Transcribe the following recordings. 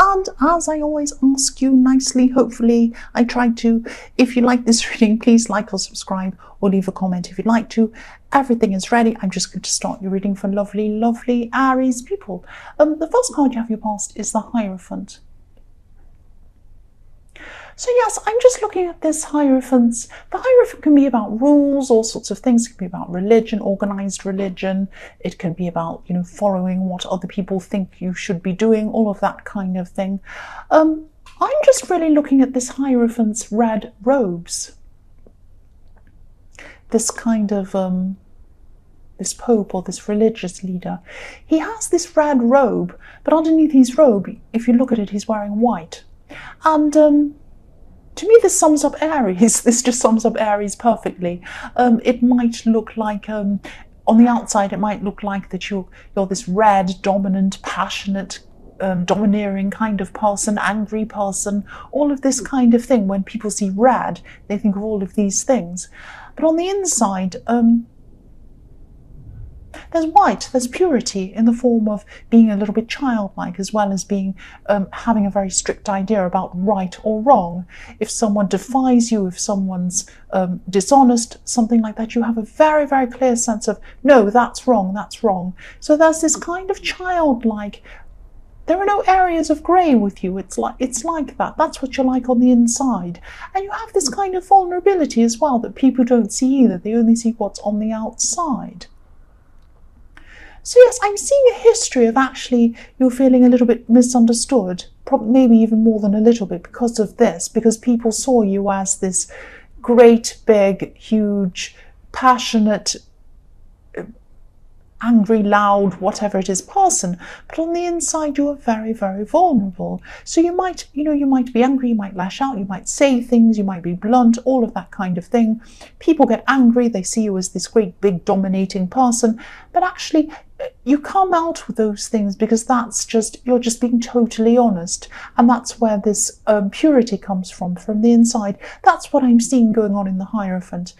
And as I always ask you nicely, hopefully I try to, if you like this reading, please like or subscribe or leave a comment if you'd like to. Everything is ready. I'm just going to start your reading for lovely, lovely Aries people. The first card you have for your past is the Hierophant. So yes, I'm just looking at this Hierophant. The Hierophant can be about rules, all sorts of things. It can be about religion, organized religion. It can be about, following what other people think you should be doing, all of that kind of thing. I'm just really looking at this Hierophant's red robes. This kind of, this Pope or this religious leader. He has this red robe, but underneath his robe, if you look at it, he's wearing white. And to me, this sums up Aries. This just sums up Aries perfectly. It might look like, on the outside, it might look like that you're this red, dominant, passionate, domineering kind of person, angry person, all of this kind of thing. When people see red, they think of all of these things. But on the inside, there's white, there's purity in the form of being a little bit childlike, as well as being having a very strict idea about right or wrong. If someone defies you, if someone's dishonest, something like that, you have a very, very clear sense of, no, that's wrong, that's wrong. So there's this kind of childlike, there are no areas of grey with you. It's like that. That's what you're like on the inside. And you have this kind of vulnerability as well that people don't see either. They only see what's on the outside. So yes, I'm seeing a history of actually you're feeling a little bit misunderstood, maybe even more than a little bit because of this, because people saw you as this great, big, huge, passionate, angry, loud, whatever it is person, but on the inside you are very, very vulnerable. So you might be angry, you might lash out, you might say things, you might be blunt, all of that kind of thing. People get angry, they see you as this great, big, dominating person, but actually you come out with those things because you're just being totally honest, and that's where this purity comes from the inside. That's what I'm seeing going on in the Hierophant.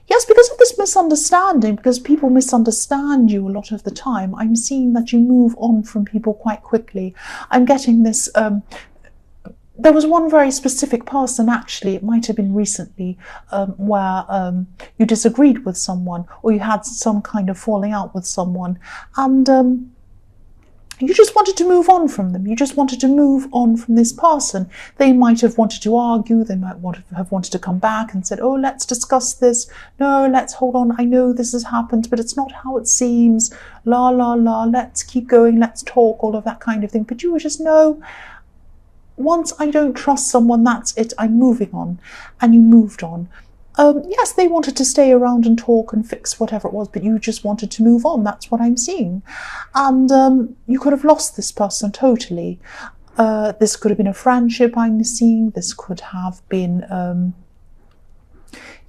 Yes, because of this misunderstanding, because people misunderstand you a lot of the time, I'm seeing that you move on from people quite quickly. I'm getting this, there was one very specific person, actually, it might have been recently, where you disagreed with someone, or you had some kind of falling out with someone, and you just wanted to move on from them. You just wanted to move on from this person. They might have wanted to argue. They might have wanted to come back and said, oh, let's discuss this. No, let's hold on. I know this has happened, but it's not how it seems. La, la, la. Let's keep going. Let's talk. All of that kind of thing. But you were just, no. Once I don't trust someone, that's it. I'm moving on. And you moved on. Yes, they wanted to stay around and talk and fix whatever it was, but you just wanted to move on. That's what I'm seeing. And you could have lost this person totally. This could have been a friendship I'm seeing. This could have been...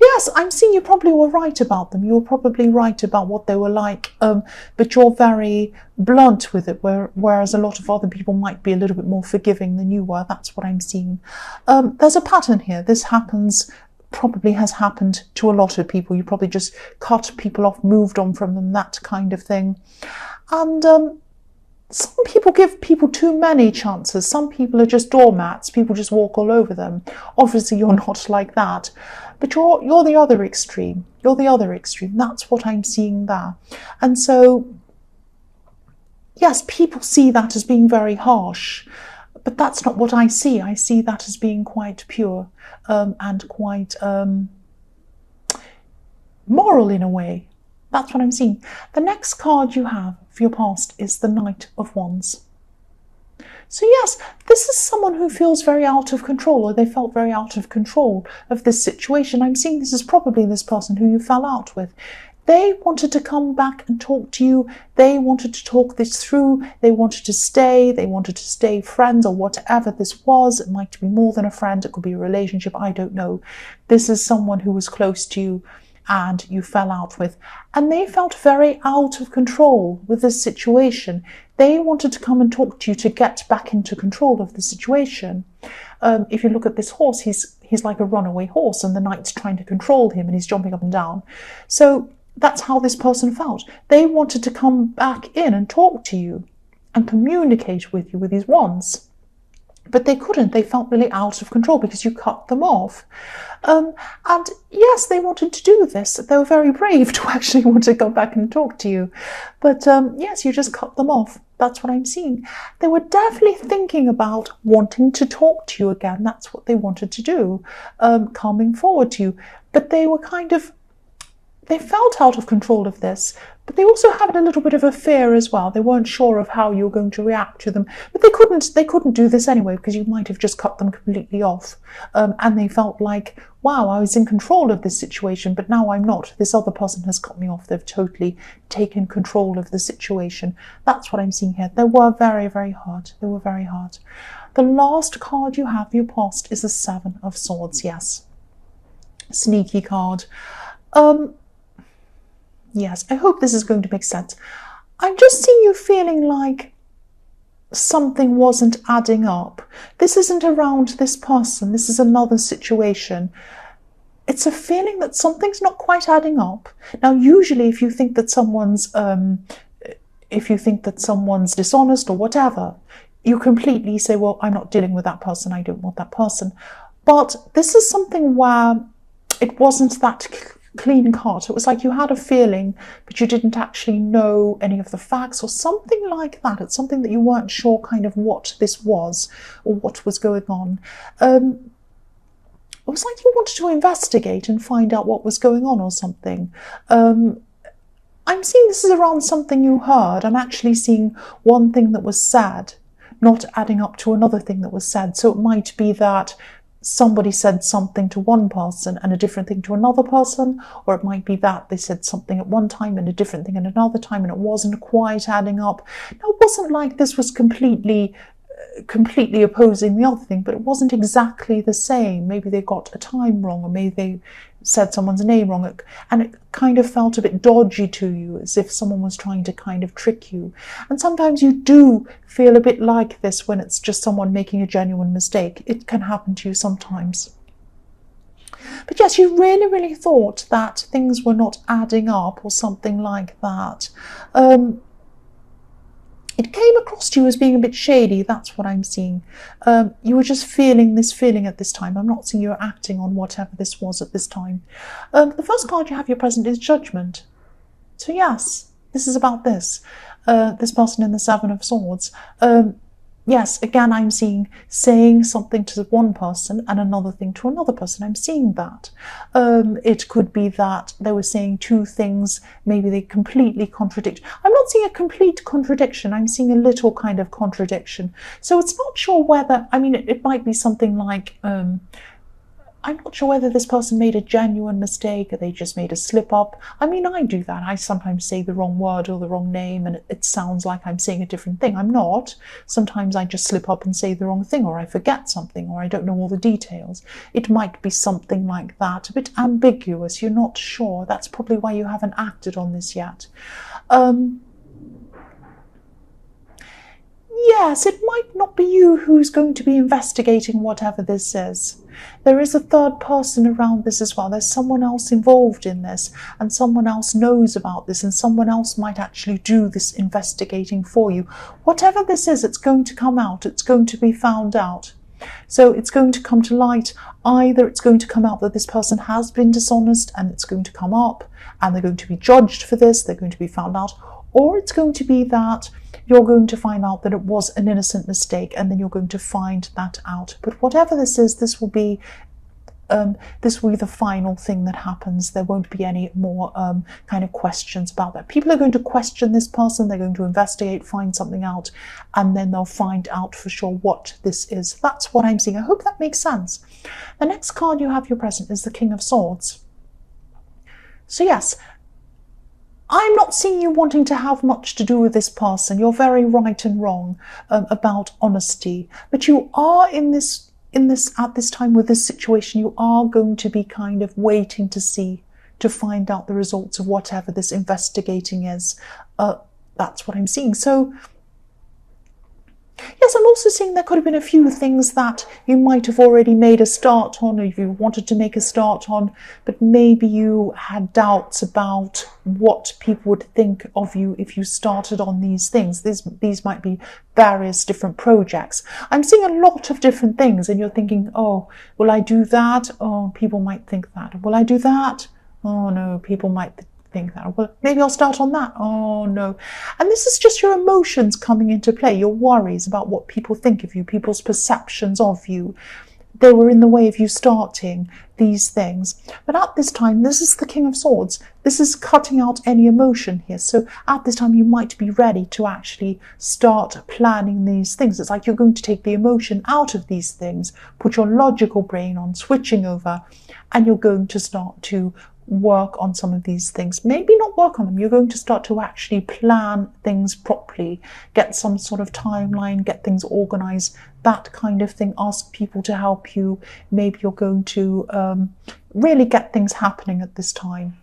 Yes, I'm seeing you probably were right about them. You were probably right about what they were like, but you're very blunt with it, whereas a lot of other people might be a little bit more forgiving than you were. That's what I'm seeing. There's a pattern here. This probably has happened to a lot of people. You probably just cut people off, moved on from them, that kind of thing. And some people give people too many chances. Some people are just doormats. People just walk all over them. Obviously, you're not like that. But you're the other extreme. You're the other extreme. That's what I'm seeing there. And so, yes, people see that as being very harsh. But that's not what I see. I see that as being quite pure and quite moral in a way. That's what I'm seeing. The next card you have for your past is the Knight of Wands. So yes, this is someone who feels very out of control, or they felt very out of control of this situation. I'm seeing this is probably this person who you fell out with. They wanted to come back and talk to you. They wanted to talk this through. They wanted to stay friends, or whatever this was. It might be more than a friend. It could be a relationship. I don't know. This is someone who was close to you and you fell out with. And they felt very out of control with this situation. They wanted to come and talk to you to get back into control of the situation. If you look at this horse, he's like a runaway horse, and the knight's trying to control him and he's jumping up and down. So that's how this person felt. They wanted to come back in and talk to you. and communicate with you with these wands. But they couldn't. They felt really out of control because you cut them off. And yes, they wanted to do this. They were very brave to actually want to come back and talk to you. But yes, you just cut them off. That's what I'm seeing. They were definitely thinking about wanting to talk to you again. That's what they wanted to do, coming forward to you. But they were they felt out of control of this, but they also had a little bit of a fear as well. They weren't sure of how you were going to react to them, but they couldn't do this anyway, because you might have just cut them completely off. And they felt like, wow, I was in control of this situation, but now I'm not. This other person has cut me off. They've totally taken control of the situation. That's what I'm seeing here. They were very, very hard. They were very hard. The last card you have, your past, is the Seven of Swords. Yes. Sneaky card. Yes, I hope this is going to make sense. I'm just seeing you feeling like something wasn't adding up. This isn't around this person. This is another situation. It's a feeling that something's not quite adding up. Now, usually if you think that someone's dishonest or whatever, you completely say, well, I'm not dealing with that person. I don't want that person. But this is something where it wasn't that clean cut. It was like you had a feeling, but you didn't actually know any of the facts or something like that. It's something that you weren't sure kind of what this was or what was going on. It was like you wanted to investigate and find out what was going on or something. I'm seeing this is around something you heard. I'm actually seeing one thing that was said not adding up to another thing that was said. So it might be that somebody said something to one person and a different thing to another person, or it might be that they said something at one time and a different thing at another time, and it wasn't quite adding up. Now, it wasn't like this was completely opposing the other thing, but it wasn't exactly the same. Maybe they got a time wrong, or maybe they said someone's name wrong, and it kind of felt a bit dodgy to you, as if someone was trying to kind of trick you. And sometimes you do feel a bit like this when it's just someone making a genuine mistake. It can happen to you sometimes. But yes, you really, really thought that things were not adding up or something like that. It came across to you as being a bit shady. That's what I'm seeing. You were just feeling this feeling at this time. I'm not seeing you acting on whatever this was at this time. The first card you have your present is Judgment. So yes, this is about this. This person in the Seven of Swords. Yes, again, I'm seeing saying something to one person and another thing to another person. I'm seeing that. It could be that they were saying two things, maybe they completely contradict. I'm not seeing a complete contradiction. I'm seeing a little kind of contradiction. So it's not sure whether, I mean, it might be something like, I'm not sure whether this person made a genuine mistake or they just made a slip up. I mean, I do that. I sometimes say the wrong word or the wrong name and it sounds like I'm saying a different thing. I'm not. Sometimes I just slip up and say the wrong thing, or I forget something, or I don't know all the details. It might be something like that, a bit ambiguous. You're not sure. That's probably why you haven't acted on this yet. Yes, it might not be you who's going to be investigating whatever this is. There is a third person around this as well. There's someone else involved in this, and someone else knows about this, and someone else might actually do this investigating for you. Whatever this is, it's going to come out. It's going to be found out. So it's going to come to light. Either it's going to come out that this person has been dishonest and it's going to come up and they're going to be judged for this, they're going to be found out, or it's going to be that you're going to find out that it was an innocent mistake, and then you're going to find that out. But whatever this is, this will be the final thing that happens. There won't be any more kind of questions about that. People are going to question this person, they're going to investigate, find something out, and then they'll find out for sure what this is. That's what I'm seeing. I hope that makes sense. The next card you have your present is the King of Swords. So yes, I'm not seeing you wanting to have much to do with this person. You're very right and wrong about honesty, but you are at this time with this situation, you are going to be kind of waiting to find out the results of whatever this investigating is. That's what I'm seeing. So yes, I'm also seeing there could have been a few things that you might have already made a start on, or if you wanted to make a start on, but maybe you had doubts about what people would think of you if you started on these things. These might be various different projects. I'm seeing a lot of different things, and you're thinking, oh, will I do that? Oh, people might think that. Will I do that? Oh no, people might think that. Well, maybe I'll start on that. Oh no. And this is just your emotions coming into play, your worries about what people think of you, people's perceptions of you. They were in the way of you starting these things. But at this time, this is the King of Swords. This is cutting out any emotion here. So at this time, you might be ready to actually start planning these things. It's like you're going to take the emotion out of these things, put your logical brain on switching over, and you're going to start to work on some of these things. Maybe not work on them. You're going to start to actually plan things properly, get some sort of timeline, get things organized, that kind of thing. Ask people to help you. Maybe you're going to really get things happening at this time.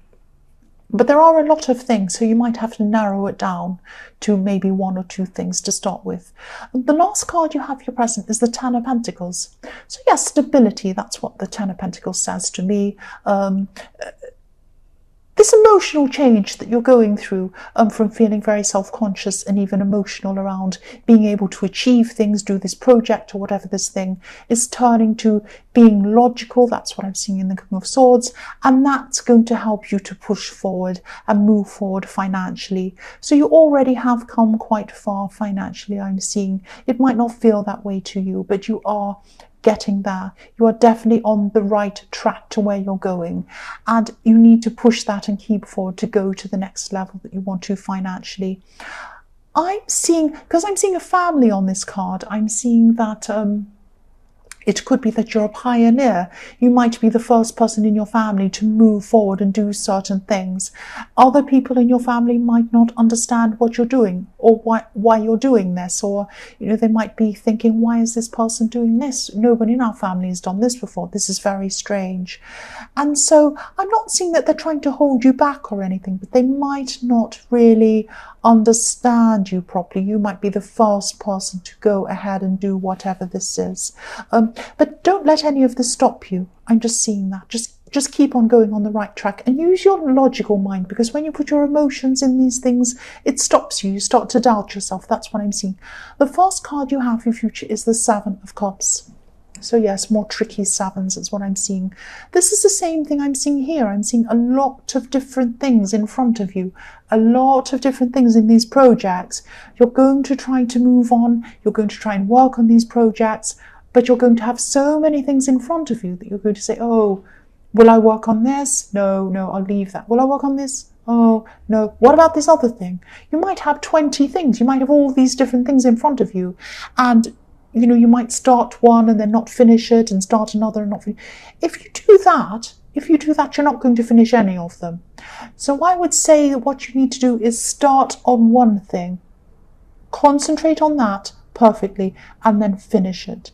But there are a lot of things, so you might have to narrow it down to maybe one or two things to start with. The last card you have here present is the Ten of Pentacles. So yes, stability, that's what the Ten of Pentacles says to me. This emotional change that you're going through, from feeling very self-conscious and even emotional around being able to achieve things, do this project or whatever this thing, is turning to being logical. That's what I'm seeing in the King of Swords. And that's going to help you to push forward and move forward financially. So you already have come quite far financially, I'm seeing. It might not feel that way to you, but you are getting there. You are definitely on the right track to where you're going, and you need to push that and keep forward to go to the next level that you want to financially. I'm seeing, because I'm seeing a family on this card, I'm seeing that it could be that you're a pioneer. You might be the first person in your family to move forward and do certain things. Other people in your family might not understand what you're doing or why you're doing this, or they might be thinking, why is this person doing this? Nobody in our family has done this before. This is very strange. And so I'm not seeing that they're trying to hold you back or anything, but they might not really understand you properly. You might be the first person to go ahead and do whatever this is. But don't let any of this stop you. I'm just seeing that. Just keep on going on the right track and use your logical mind, because when you put your emotions in these things, it stops you. You start to doubt yourself. That's what I'm seeing. The first card you have for your future is the Seven of Cups. So yes, more tricky sevens is what I'm seeing. This is the same thing I'm seeing here. I'm seeing a lot of different things in front of you, a lot of different things in these projects. You're going to try to move on. You're going to try and work on these projects, but you're going to have so many things in front of you that you're going to say, oh, will I work on this? No, I'll leave that. Will I work on this? Oh, no. What about this other thing? You might have 20 things. You might have all these different things in front of you. And you might start one and then not finish it, and start another and not finish. If you do that, you're not going to finish any of them. So I would say that what you need to do is start on one thing, concentrate on that perfectly, and then finish it.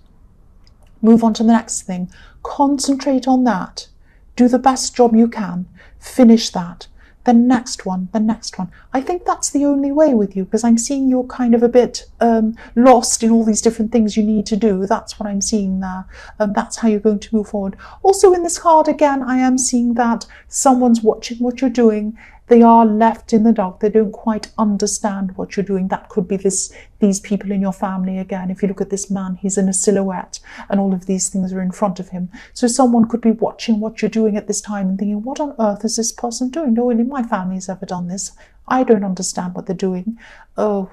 Move on to the next thing, concentrate on that, do the best job you can, finish that. The next one. I think that's the only way with you, because I'm seeing you're kind of a bit lost in all these different things you need to do. That's what I'm seeing there. That's how you're going to move forward. Also in this card, again, I am seeing that someone's watching what you're doing. They are left in the dark. They don't quite understand what you're doing. That could be these people in your family again. If you look at this man, he's in a silhouette and all of these things are in front of him. So someone could be watching what you're doing at this time and thinking, what on earth is this person doing? No one in my family has ever done this. I don't understand what they're doing. But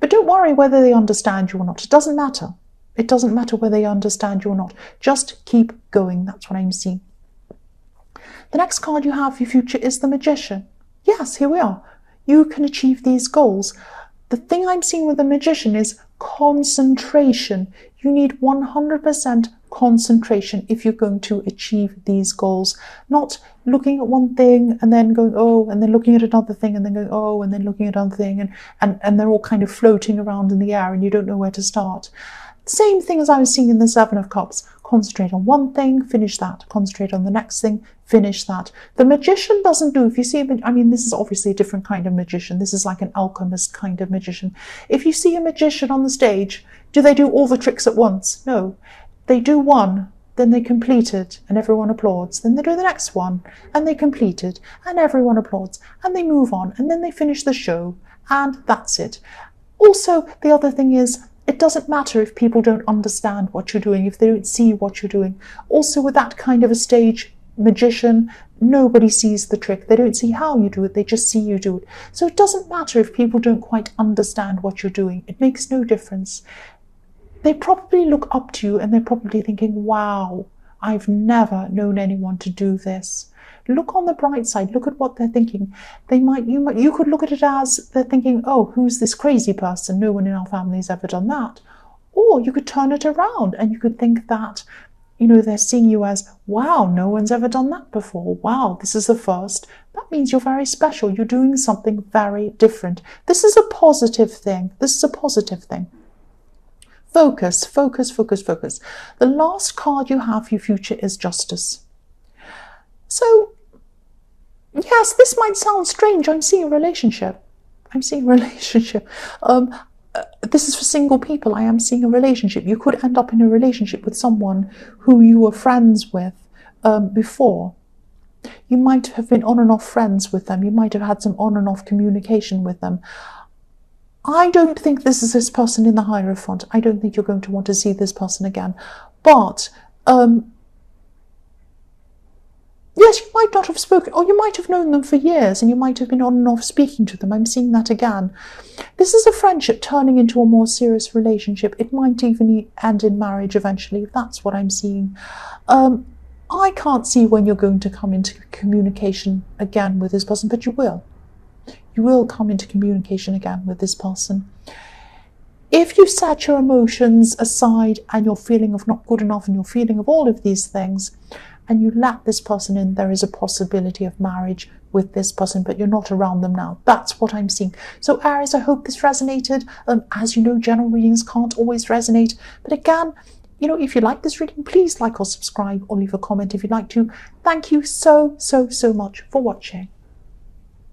don't worry whether they understand you or not. It doesn't matter. It doesn't matter whether they understand you or not. Just keep going. That's what I'm seeing. The next card you have for your future is the Magician. Yes, here we are. You can achieve these goals. The thing I'm seeing with the Magician is concentration. You need 100% concentration if you're going to achieve these goals. Not looking at one thing and then going, oh, and then looking at another thing and then going, oh, and then looking at another thing, and they're all kind of floating around in the air and you don't know where to start. Same thing as I was seeing in the Seven of Cups. concentrate on one thing, finish that, concentrate on the next thing, finish that. The magician doesn't do, if you see, I mean, this is obviously a different kind of magician. This is like an alchemist kind of magician. If you see a magician on the stage, do they do all the tricks at once? No. They do one, then they complete it, and everyone applauds. Then they do the next one, and they complete it, and everyone applauds, and they move on, and then they finish the show, and that's it. Also, the other thing is, it doesn't matter if people don't understand what you're doing, if they don't see what you're doing. Also, with that kind of a stage magician, nobody sees the trick. They don't see how you do it, they just see you do it. So it doesn't matter if people don't quite understand what you're doing. It makes no difference. They probably look up to you and they're probably thinking, wow, I've never known anyone to do this. Look on the bright side, look at what they're thinking. You could look at it as they're thinking, oh, who's this crazy person? No one in our family has ever done that. Or you could turn it around and you could think that, you know, they're seeing you as, wow, no one's ever done that before. Wow, this is the first. That means you're very special. You're doing something very different. This is a positive thing. This is a positive thing. Focus, focus, focus, focus. The last card you have for your future is Justice. So, yes, this might sound strange. I'm seeing a relationship. I'm seeing a relationship. This is for single people. I am seeing a relationship. You could end up in a relationship with someone who you were friends with before. You might have been on and off friends with them. You might have had some on and off communication with them. I don't think this is this person in the Hierophant. I don't think you're going to want to see this person again. But, yes, you might not have spoken, or you might have known them for years, and you might have been on and off speaking to them. I'm seeing that again. This is a friendship turning into a more serious relationship. It might even end in marriage eventually. That's what I'm seeing. I can't see when you're going to come into communication again with this person, but you will. You will come into communication again with this person. If you set your emotions aside and your feeling of not good enough and your feeling of all of these things, and you let this person in, there is a possibility of marriage with this person, but you're not around them now. That's what I'm seeing. So Aries, I hope this resonated. As you know, general readings can't always resonate. But again, you know, if you like this reading, please like or subscribe or leave a comment if you'd like to. Thank you so, so, so much for watching.